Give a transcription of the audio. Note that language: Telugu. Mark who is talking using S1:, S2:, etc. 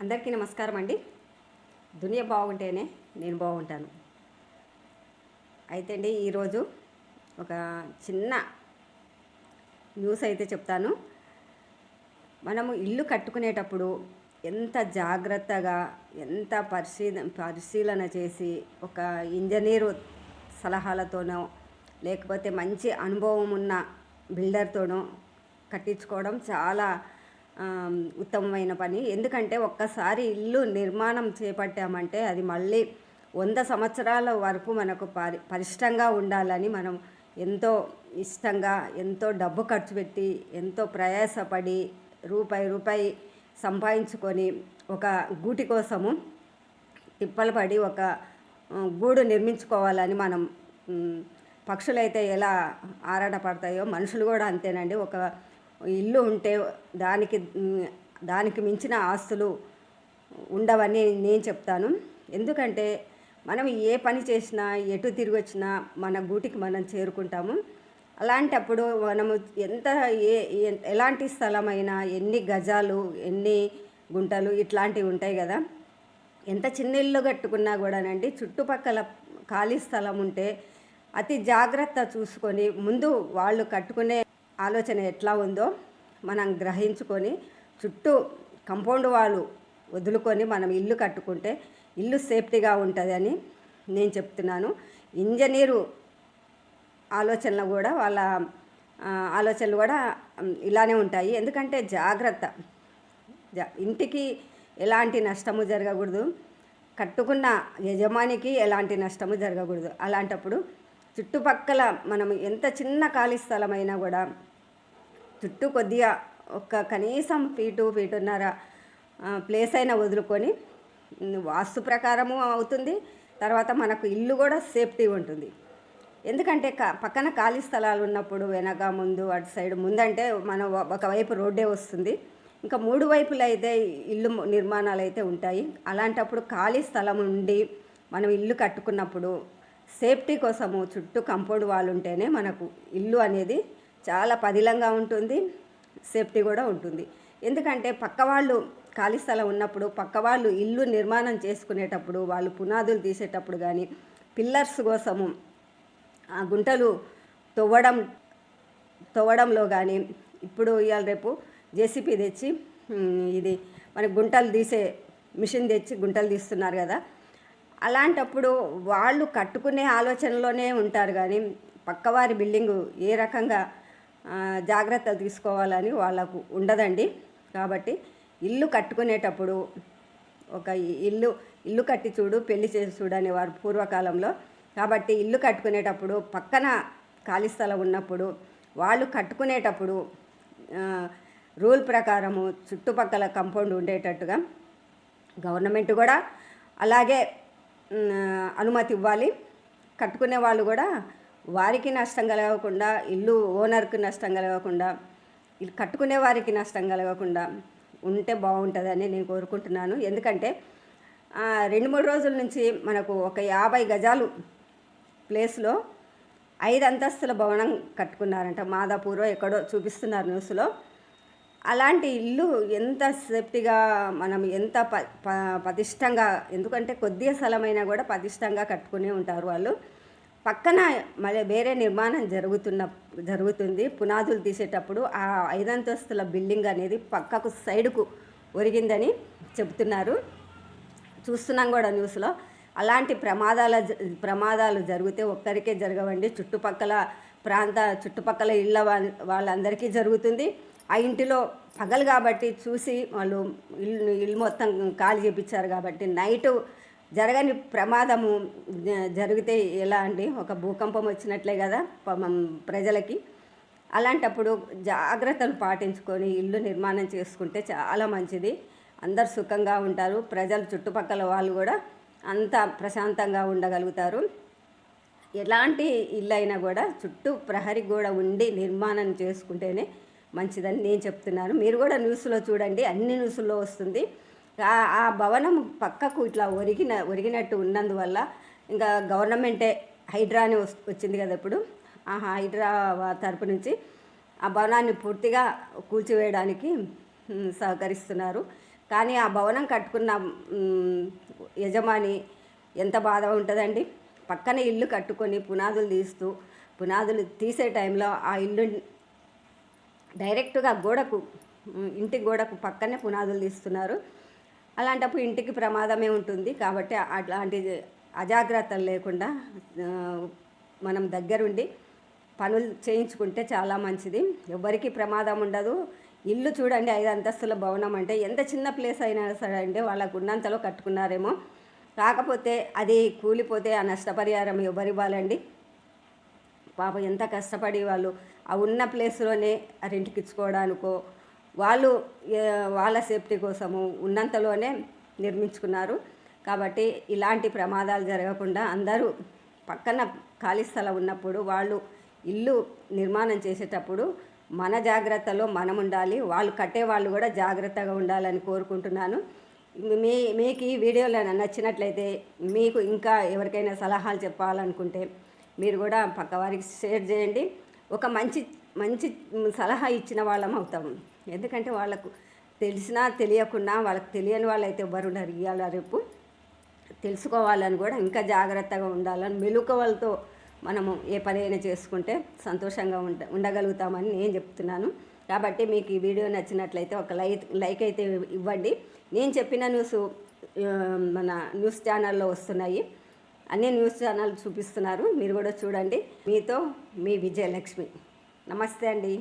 S1: అందరికీ నమస్కారం అండి. దునియా బాగుంటేనే నేను బాగుంటాను. అయితే అండి ఈరోజు ఒక చిన్న న్యూస్ అయితే చెప్తాను. మనము ఇల్లు కట్టుకునేటప్పుడు ఎంత జాగ్రత్తగా, ఎంత పరిశీలన చేసి ఒక ఇంజనీరు సలహాలతోనో లేకపోతే మంచి అనుభవం ఉన్న బిల్డర్తోనో కట్టించుకోవడం చాలా ఉత్తమమైన పని. ఎందుకంటే ఒక్కసారి ఇల్లు నిర్మాణం చేపట్టామంటే అది మళ్ళీ 100 సంవత్సరాల వరకు మనకు పరిష్టంగా ఉండాలని మనం ఎంతో ఇష్టంగా, ఎంతో డబ్బు ఖర్చు పెట్టి, ఎంతో ప్రయాసపడి రూపాయి సంపాదించుకొని ఒక గూటి కోసము తిప్పలు పడి ఒక గూడు నిర్మించుకోవాలని మనం పక్షులైతే ఎలా ఆరాటపడతాయో మనుషులు కూడా అంతేనండి. ఒక ఇల్లు ఉంటే దానికి మించిన ఆస్తులు ఉండవని నేను చెప్తాను. ఎందుకంటే మనం ఏ పని చేసినా, ఎటు తిరిగి వచ్చినా మన గూటికి మనం చేరుకుంటాము. అలాంటప్పుడు మనము ఎలాంటి స్థలమైనా, ఎన్ని గజాలు, ఎన్ని గుంటలు ఇట్లాంటివి ఉంటాయి కదా. ఎంత చిన్న ఇల్లు కట్టుకున్నా కూడానండి చుట్టుపక్కల ఖాళీ స్థలం ఉంటే అతి జాగ్రత్త చూసుకొని ముందు వాళ్ళు కట్టుకునే ఆలోచన ఎట్లా ఉందో మనం గ్రహించుకొని చుట్టూ కంపౌండ్ వాళ్ళు వదులుకొని మనం ఇల్లు కట్టుకుంటే ఇల్లు సేఫ్టీగా ఉంటుందని నేను చెప్తున్నాను. ఇంజనీరు ఆలోచనలు కూడా వాళ్ళ ఆలోచనలు కూడా ఇలానే ఉంటాయి. ఎందుకంటే జాగ్రత్త, ఇంటికి ఎలాంటి నష్టము జరగకూడదు, కట్టుకున్న యజమానికి ఎలాంటి నష్టము జరగకూడదు. అలాంటప్పుడు చుట్టుపక్కల మనం ఎంత చిన్న ఖాళీ స్థలమైనా కూడా చుట్టూ కొద్దిగా కనీసం ఫీటున్నర ప్లేస్ అయినా వదులుకొని వాస్తు ప్రకారము అవుతుంది. తర్వాత మనకు ఇల్లు కూడా సేఫ్టీ ఉంటుంది. ఎందుకంటే పక్కన ఖాళీ స్థలాలు ఉన్నప్పుడు వెనక ముందు అటు సైడ్ ముందంటే మనం ఒకవైపు రోడ్డే వస్తుంది, ఇంకా 3 వైపులు అయితే ఇల్లు నిర్మాణాలు అయితే ఉంటాయి. అలాంటప్పుడు ఖాళీ స్థలం ఉండి మనం ఇల్లు కట్టుకున్నప్పుడు సేఫ్టీ కోసము చుట్టూ కంపౌండ్ వాళ్ళు ఉంటేనే మనకు ఇల్లు అనేది చాలా పదిలంగా ఉంటుంది, సేఫ్టీ కూడా ఉంటుంది. ఎందుకంటే పక్క వాళ్ళు ఖాళీ స్థలం ఉన్నప్పుడు పక్క వాళ్ళు ఇల్లు నిర్మాణం చేసుకునేటప్పుడు వాళ్ళు పునాదులు తీసేటప్పుడు కానీ పిల్లర్స్ కోసము ఆ గుంటలు తవ్వడంలో కానీ ఇప్పుడు ఇవాళ రేపు జేసీపీ తెచ్చి ఇది మనకి గుంటలు తీసే మిషన్ తెచ్చి గుంటలు తీస్తున్నారు కదా. అలాంటప్పుడు వాళ్ళు కట్టుకునే ఆలోచనలోనే ఉంటారు కానీ పక్కవారి బిల్డింగు ఏ రకంగా జాగ్రత్తలు తీసుకోవాలని వాళ్ళకు ఉండదండి. కాబట్టి ఇల్లు కట్టుకునేటప్పుడు ఒక ఇల్లు కట్టి చూడు పెళ్లి చేసి చూడు అనేవారు పూర్వకాలంలో. కాబట్టి ఇల్లు కట్టుకునేటప్పుడు పక్కన ఖాళీ స్థలం ఉన్నప్పుడు వాళ్ళు కట్టుకునేటప్పుడు రూల్ ప్రకారము చుట్టుపక్కల కంపౌండ్ ఉండేటట్టుగా గవర్నమెంట్ కూడా అలాగే అనుమతి ఇవ్వాలి. కట్టుకునే వాళ్ళు కూడా వారికి నష్టం కలగకుండా, ఇల్లు ఓనర్కి నష్టం కలగకుండా, ఇల్లు కట్టుకునే వారికి నష్టం కలగకుండా ఉంటే బాగుంటుందని నేను కోరుకుంటున్నాను. ఎందుకంటే 2-3 రోజుల నుంచి మనకు ఒక 50 గజాలు ప్లేస్లో 5 అంతస్తుల భవనం కట్టుకున్నారంట. మాదాపూర్లో ఎక్కడో చూపిస్తున్నారు న్యూస్లో. అలాంటి ఇల్లు ఎంత సేఫ్టీగా మనం ఎంత పటిష్టంగా, ఎందుకంటే కొద్దిగా స్థలమైనా కూడా పటిష్టంగా కట్టుకునే ఉంటారు వాళ్ళు. పక్కన మళ్ళీ వేరే నిర్మాణం జరుగుతుంది. పునాదులు తీసేటప్పుడు ఆ 5 అంతస్తుల బిల్డింగ్ అనేది పక్కకు సైడుకు ఒరిగిందని చెబుతున్నారు. చూస్తున్నాం కూడా న్యూస్లో. అలాంటి ప్రమాదాలు జరిగితే ఒక్కరికే జరగవండి, చుట్టుపక్కల ఇళ్ళ వాళ్ళందరికీ జరుగుతుంది. ఆ ఇంటిలో పగలు కాబట్టి చూసి వాళ్ళు ఇల్లు మొత్తం ఖాళీ చేయించారు కాబట్టి నైటు జరగని ప్రమాదము జరిగితే ఎలా అండి, ఒక భూకంపం వచ్చినట్లే కదా ప్రజలకి. అలాంటప్పుడు జాగ్రత్తలు పాటించుకొని ఇల్లు నిర్మాణం చేసుకుంటే చాలా మంచిది. అందరు సుఖంగా ఉంటారు. ప్రజలు చుట్టుపక్కల వాళ్ళు కూడా అంత ప్రశాంతంగా ఉండగలుగుతారు. ఎలాంటి ఇల్లు అయినా కూడా చుట్టూ ప్రహరీ గోడ ఉండి నిర్మాణం చేసుకుంటేనే మంచిదని నేను చెప్తున్నాను. మీరు కూడా న్యూస్లో చూడండి, అన్ని న్యూస్లో వస్తుంది. ఆ భవనం పక్కకు ఇట్లా ఒరిగినట్టు ఉన్నందువల్ల ఇంకా గవర్నమెంటే హైడ్రా అని వచ్చింది కదా ఇప్పుడు, ఆ హైడ్రా తరపు నుంచి ఆ భవనాన్ని పూర్తిగా కూల్చివేయడానికి సహకరిస్తున్నారు. కానీ ఆ భవనం కట్టుకున్న యజమాని ఎంత బాధ ఉంటుందండి. పక్కన ఇల్లు కట్టుకొని పునాదులు తీసే టైంలో ఆ ఇల్లు డైరెక్ట్గా ఇంటి గోడకు పక్కనే పునాదులు తీస్తున్నారు. అలాంటప్పుడు ఇంటికి ప్రమాదమే ఉంటుంది. కాబట్టి అట్లాంటి అజాగ్రత్తలు లేకుండా మనం దగ్గరుండి పనులు చేయించుకుంటే చాలా మంచిది. ఎవరికి ప్రమాదం ఉండదు. ఇల్లు చూడండి, 5 అంతస్తుల భవనం అంటే ఎంత చిన్న ప్లేస్ అయినా సరే అంటే వాళ్ళకు ఉన్నంతలో కట్టుకున్నారేమో. కాకపోతే అది కూలిపోతే ఆ నష్టపరిహారం ఎవరివ్వాలండి? పాపం ఎంత కష్టపడి వాళ్ళు ఆ ఉన్న ప్లేస్లోనే రెంట్కి ఇచ్చుకోవడానికో వాళ్ళ సేఫ్టీ కోసము ఉన్నంతలోనే నిర్మించుకున్నారు. కాబట్టి ఇలాంటి ప్రమాదాలు జరగకుండా అందరూ పక్కన ఖాళీ స్థలం ఉన్నప్పుడు వాళ్ళు ఇల్లు నిర్మాణం చేసేటప్పుడు మన జాగ్రత్తలో మనం ఉండాలి. వాళ్ళు కట్టేవాళ్ళు కూడా జాగ్రత్తగా ఉండాలని కోరుకుంటున్నాను. మీకు ఈ వీడియోలో నచ్చినట్లయితే మీకు ఇంకా ఎవరికైనా సలహాలు చెప్పాలనుకుంటే మీరు కూడా పక్కవారికి షేర్ చేయండి. ఒక మంచి సలహా ఇచ్చిన వాళ్ళం అవుతాము. ఎందుకంటే వాళ్ళకు తెలిసినా తెలియకున్నా వాళ్ళకి తెలియని వాళ్ళైతే ఎవరు ఉండరు. ఇవాళ రేపు తెలుసుకోవాలని కూడా ఇంకా జాగ్రత్తగా ఉండాలని మెలకువలతో మనము ఏ పనైనా చేసుకుంటే సంతోషంగా ఉండగలుగుతామని నేను చెప్తున్నాను. కాబట్టి మీకు ఈ వీడియో నచ్చినట్లయితే ఒక లైక్ అయితే ఇవ్వండి. నేను చెప్పిన మన న్యూస్ ఛానల్లో వస్తున్నాయి. అన్ని న్యూస్ ఛానల్ చూపిస్తున్నారు, మీరు కూడా చూడండి. మీతో మీ విజయలక్ష్మి. నమస్తే అండి.